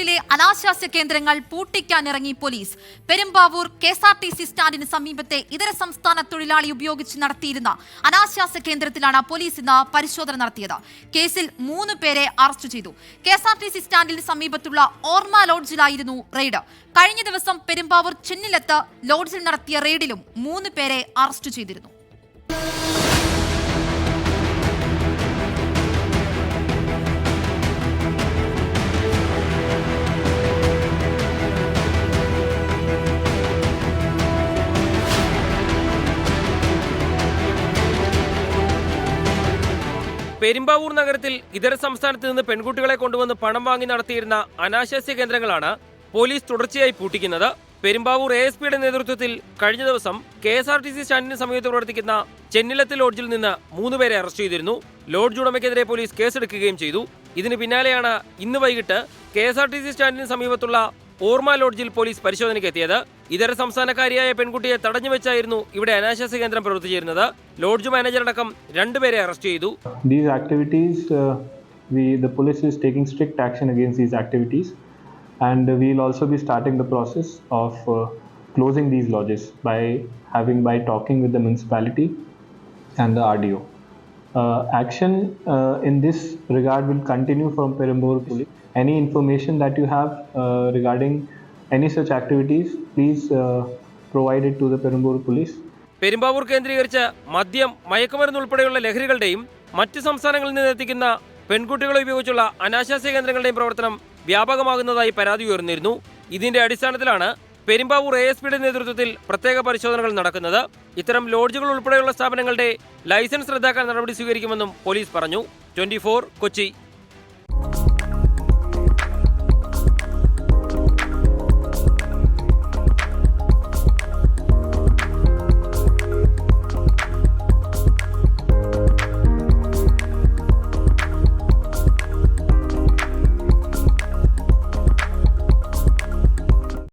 പെരുമ്പാവൂരിലെ അനാശാസ്യ കേന്ദ്രങ്ങൾ പൂട്ടിക്കാനിറങ്ങി police. Perumbavoor KSRTC സ്റ്റാൻഡിന് സമീപത്തെ ഇതര സംസ്ഥാന തൊഴിലാളി ഉപയോഗിച്ച് നടത്തിയിരുന്ന അനാശാസ്യ കേന്ദ്രത്തിലാണ് പോലീസ് ഇന്ന് പരിശോധന നടത്തിയത്. കേസിൽ 3 പേരെ അറസ്റ്റ് ചെയ്തു. KSRTC സ്റ്റാൻഡിന് സമീപത്തുള്ള ഓർമ്മ ലോഡ്ജിലായിരുന്നു റെയ്ഡ്. കഴിഞ്ഞ ദിവസം പെരുമ്പാവൂർ ചെന്നിലത്ത് ലോഡ്ജിൽ നടത്തിയ റെയ്ഡിലും 3 പേരെ അറസ്റ്റ് ചെയ്തിരുന്നു. പെരുമ്പാവൂർ നഗരത്തിൽ ഇതര സംസ്ഥാനത്ത് നിന്ന് പെൺകുട്ടികളെ കൊണ്ടുവന്ന് പണം വാങ്ങി നടത്തിയിരുന്ന അനാശാസ്യ കേന്ദ്രങ്ങളാണ് പോലീസ് തുടർച്ചയായി പൂട്ടിക്കുന്നത്. പെരുമ്പാവൂർ ASPയുടെ നേതൃത്വത്തിൽ കഴിഞ്ഞ ദിവസം KSRTC സ്റ്റാൻഡിന് സമീപത്ത് പ്രവർത്തിക്കുന്ന ചെന്നിലത്ത് ലോഡ്ജിൽ നിന്ന് 3 പേരെ അറസ്റ്റ് ചെയ്തിരുന്നു. ലോഡ്ജ് ഉടമയ്ക്കെതിരെ പോലീസ് കേസെടുക്കുകയും ചെയ്തു. ഇതിന് പിന്നാലെയാണ് ഇന്ന് വൈകിട്ട് KSRTC സ്റ്റാൻഡിന് സമീപത്തുള്ള ഓർമ്മ ലോഡ്ജിൽ പോലീസ് പരിശോധനയ്ക്ക് എത്തിയത്. ഇതര സംസ്ഥാനക്കാരിയായ പെൺകുട്ടിയെ തടഞ്ഞുവെച്ചായിരുന്നു ഇവിടെ അനാശാസ്യ കേന്ദ്രം പ്രവർത്തിച്ചിരുന്നത്. ലോഡ്ജ് മാനേജർ അടക്കം 2 പേരെ അറസ്റ്റ് ചെയ്തു. These activities, the police is taking strict action against these activities, and we'll also be starting the process of closing these lodges by talking with the municipality and the RDO. Action in this regard will continue from Perambur Police. Any information that you have regarding any such activities, please provide it to the Perambur Police. Perumbavoor കേന്ദ്രീകരിച്ച് മദ്യം, മയക്കുമരുന്ന് ഉൾപ്പെടെയുള്ള ലഹരികളുടെയും മറ്റ് സംസ്ഥാനങ്ങളിൽ നിന്ന് എത്തിക്കുന്ന പെൺകുട്ടികളെ ഉപയോഗിച്ചുള്ള അനാശാസ്യ കേന്ദ്രങ്ങളുടെയും പ്രവർത്തനം വ്യാപകമാകുന്നതായി പരാതി ഉയർന്നിരുന്നു. ഇതിന്റെ അടിസ്ഥാനത്തിലാണ് പെരുമ്പാവൂർ ASPയുടെ നേതൃത്വത്തിൽ പ്രത്യേക പരിശോധനകൾ നടക്കുന്നത്. ഇത്തരം ലോഡ്ജുകൾ ഉൾപ്പെടെയുള്ള സ്ഥാപനങ്ങളുടെ ലൈസൻസ് റദ്ദാക്കാൻ നടപടി സ്വീകരിക്കുമെന്നും പോലീസ് പറഞ്ഞു. 24 കൊച്ചി.